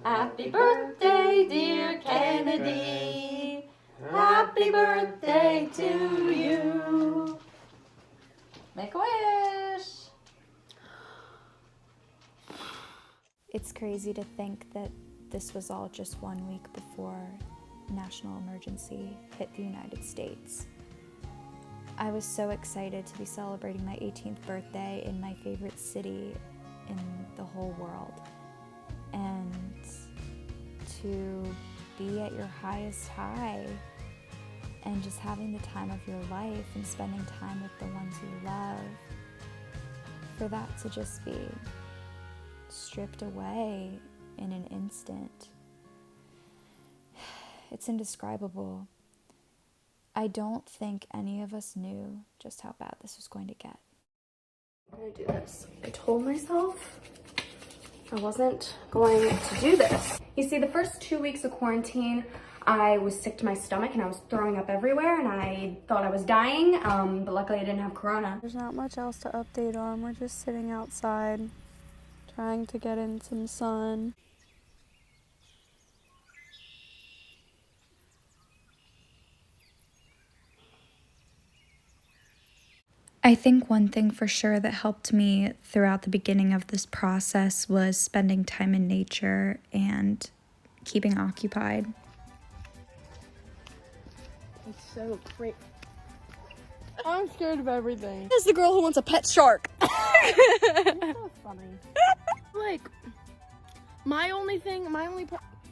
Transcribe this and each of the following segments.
Happy birthday, dear Kennedy. Happy birthday to you. Make a wish. It's crazy to think that this was all just 1 week before national emergency hit the United States. I was so excited to be celebrating my 18th birthday in my favorite city in the whole world, and to be at your highest high and just having the time of your life and spending time with the ones you love, for that to just be stripped away in an instant. It's indescribable. I don't think any of us knew just how bad this was going to get. I'm gonna do this. I told myself I wasn't going to do this. You see, the first 2 weeks of quarantine, I was sick to my stomach and I was throwing up everywhere and I thought I was dying, but luckily I didn't have corona. There's not much else to update on. We're just sitting outside, trying to get in some sun. I think one thing for sure that helped me throughout the beginning of this process was spending time in nature and keeping occupied. It's so great. I'm scared of everything. This is the girl who wants a pet shark. That's so funny. Like, my only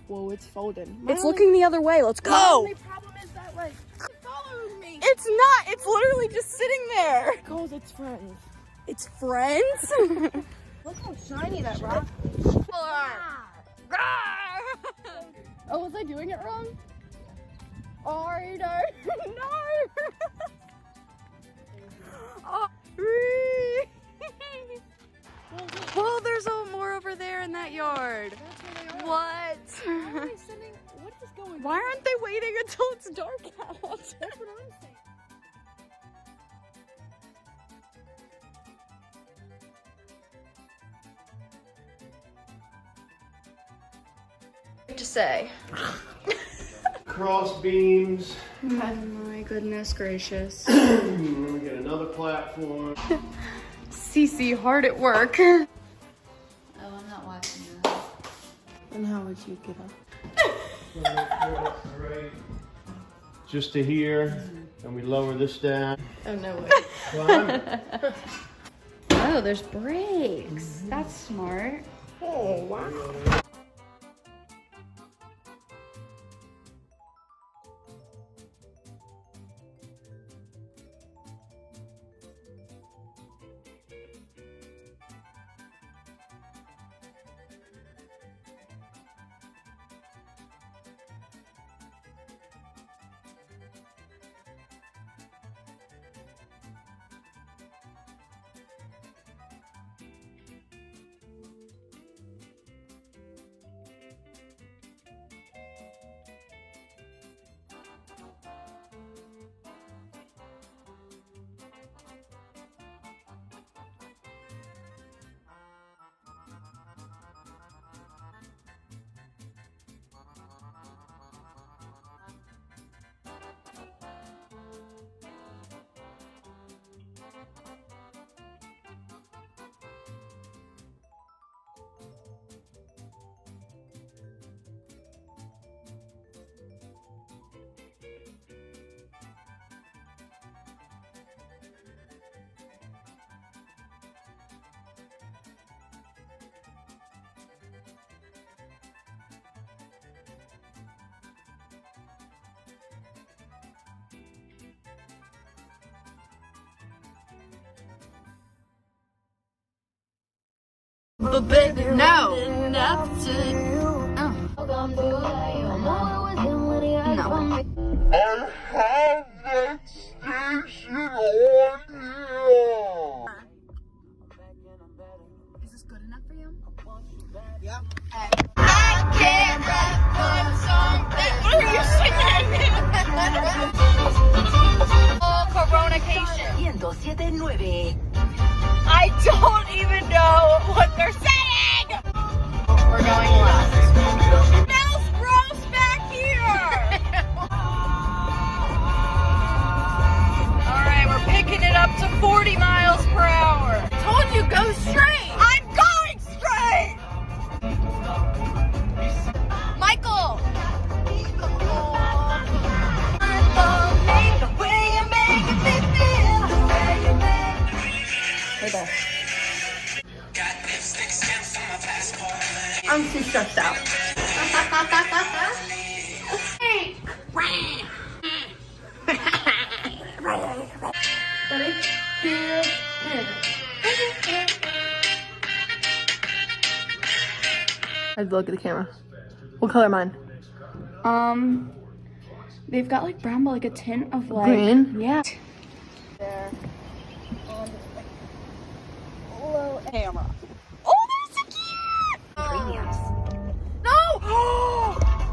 whoa, it's folded. It's looking the other way. Let's go. My only problem is that, like, it's following me. It's not. It's literally just sitting there. Because it's friends. It's friends? Look how shiny that rock is. Oh, was I doing it wrong? Oh, no. Oh. Well, there's more over there in that yard. What? What is going on? Why aren't they waiting until it's dark out? That's what I'm saying. To say. Cross beams. Oh my goodness gracious. We get another platform. CC hard at work. Oh, I'm not watching that. And how would you get up? Right. Just to here, and we lower this down. Oh, no way. Climb. Oh, there's brakes. That's smart. Oh, wow. But baby, No. enough to No. I have that station on here. Is this good enough for you? Yeah. I can't rap one song. What are you singing? Oh, Coronication. 107.9. I don't even know what they're saying. We're going left. I'm too stressed out. Ready? Here. I have to look at the camera. What color mine? They've got like brown, but like a tint of like Green? Yeah. There. Camera.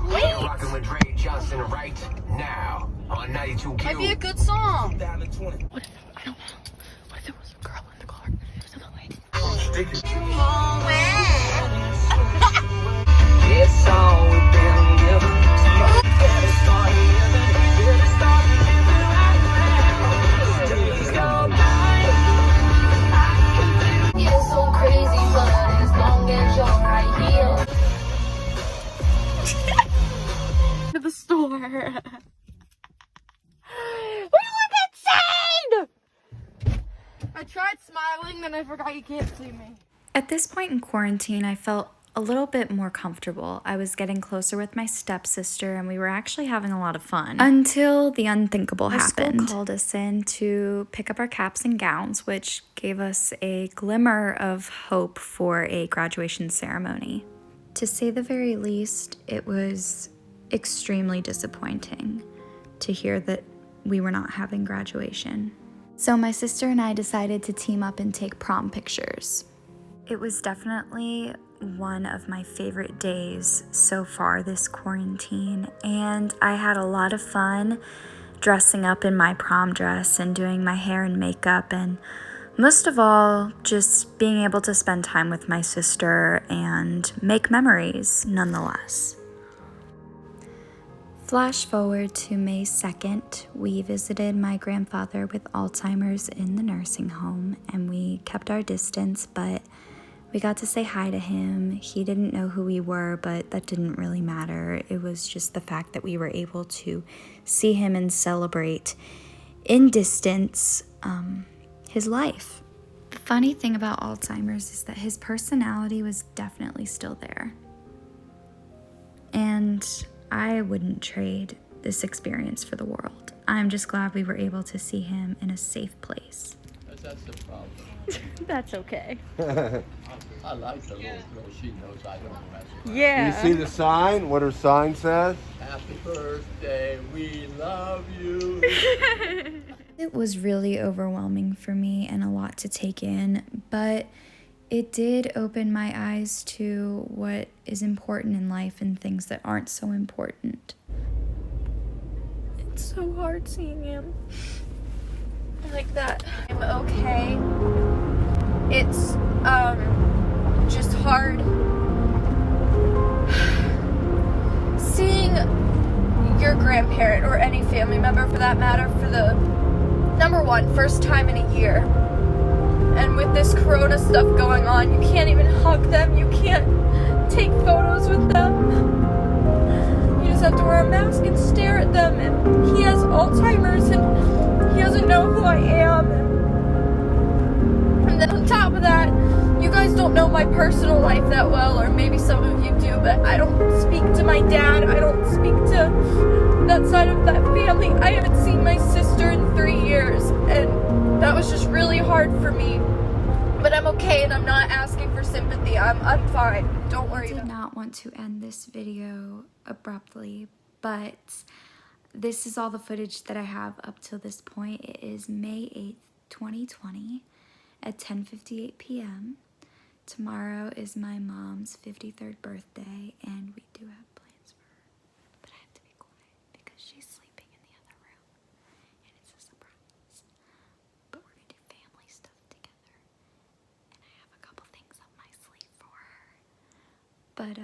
You're rocking with Dre Johnson right now on 92 Q. Might be a good song. What if, I don't know. What if it was a girl in the car? It was another lady. It's all within you. Better start living. Better start living right now. Days go by. You're so crazy, but as long as you're right here. To the store. We look insane! I tried smiling, then I forgot you can't see me. At this point in quarantine, I felt a little bit more comfortable. I was getting closer with my stepsister and we were actually having a lot of fun. Until the unthinkable happened. School called us in to pick up our caps and gowns, which gave us a glimmer of hope for a graduation ceremony. To say the very least, it was extremely disappointing to hear that we were not having graduation. So my sister and I decided to team up and take prom pictures. It was definitely one of my favorite days so far this quarantine, and I had a lot of fun dressing up in my prom dress and doing my hair and makeup, and most of all, just being able to spend time with my sister and make memories nonetheless. Flash forward to May 2nd, we visited my grandfather with Alzheimer's in the nursing home, and we kept our distance, but we got to say hi to him. He didn't know who we were, but that didn't really matter. It was just the fact that we were able to see him and celebrate in distance his life. The funny thing about Alzheimer's is that his personality was definitely still there. And I wouldn't trade this experience for the world. I'm just glad we were able to see him in a safe place. That's the problem. That's okay. I like the little girl. She knows I don't mess with her. Yeah. You see the sign? What her sign says? Happy birthday, we love you. It was really overwhelming for me and a lot to take in, but it did open my eyes to what is important in life and things that aren't so important. It's so hard seeing him like that. I'm okay. It's just hard seeing your grandparent or any family member for that matter for the number one first time in a year. And with this corona stuff going on, you can't even hug them, you can't take photos with them. You just have to wear a mask and stare at them, and he has Alzheimer's and he doesn't know who I am. And then on top of that, you guys don't know my personal life that well, or maybe some of you do, but I don't speak to my dad, I don't speak to that side of that family. I haven't seen my sister in 3 years, and that was just really hard for me. But I'm okay, and I'm not asking for sympathy. I'm fine. Don't worry about it. I did not want to end this video abruptly, but this is all the footage that I have up till this point. It is May 8th, 2020 at 10:58 p.m. Tomorrow is my mom's 53rd birthday, and we do have plans for her. But I have to be quiet because she's sleeping in the other room, and it's a surprise. But we're gonna do family stuff together, and I have a couple things up my sleeve for her. But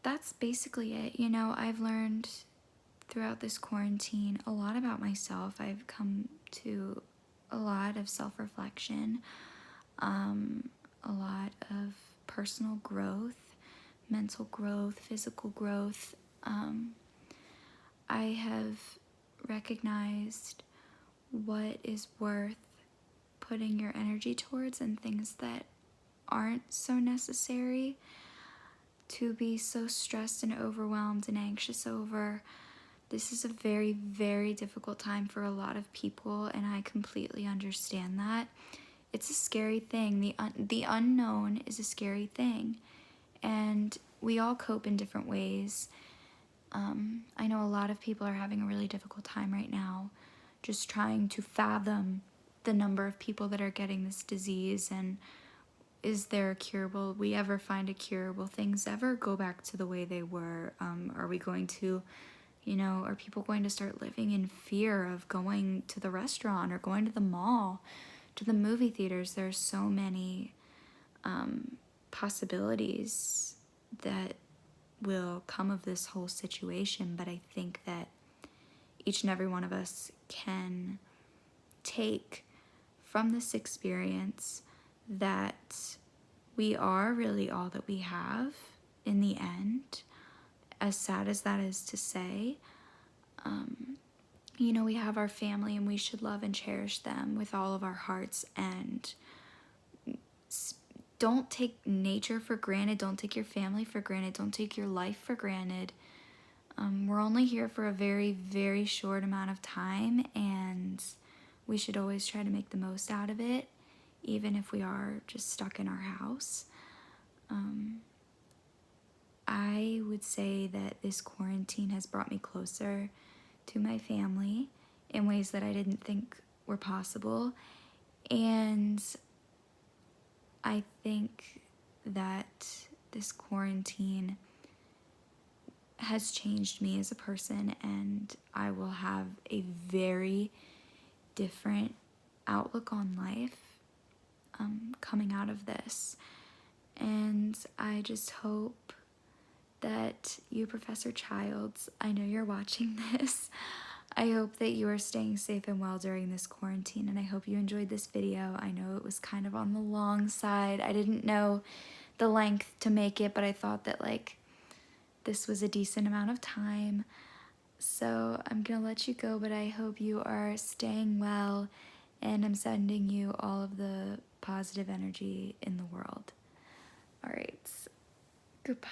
that's basically it. You know, I've learned throughout this quarantine a lot about myself. I've come to a lot of self-reflection, a lot of personal growth, mental growth, physical growth. I have recognized what is worth putting your energy towards and things that aren't so necessary to be so stressed and overwhelmed and anxious over. This is a very, very difficult time for a lot of people, and I completely understand that. It's a scary thing. The unknown is a scary thing, and we all cope in different ways. I know a lot of people are having a really difficult time right now, just trying to fathom the number of people that are getting this disease, and is there a cure? Will we ever find a cure? Will things ever go back to the way they were? Are we going to, are people going to start living in fear of going to the restaurant or going to the mall, to the movie theaters? There's so many possibilities that will come of this whole situation, but I think that each and every one of us can take from this experience that we are really all that we have in the end, as sad as that is to say. We have our family, and we should love and cherish them with all of our hearts, and don't take nature for granted. Don't take your family for granted. Don't take your life for granted. We're only here for a very, very short amount of time, and we should always try to make the most out of it, even if we are just stuck in our house. I would say that this quarantine has brought me closer to my family in ways that I didn't think were possible, and I think that this quarantine has changed me as a person, and I will have a very different outlook on life coming out of this. And I just hope that you, Professor Childs, I know you're watching this. I hope that you are staying safe and well during this quarantine, and I hope you enjoyed this video. I know it was kind of on the long side. I didn't know the length to make it, but I thought that this was a decent amount of time. So I'm gonna let you go, but I hope you are staying well, and I'm sending you all of the positive energy in the world. All right, goodbye.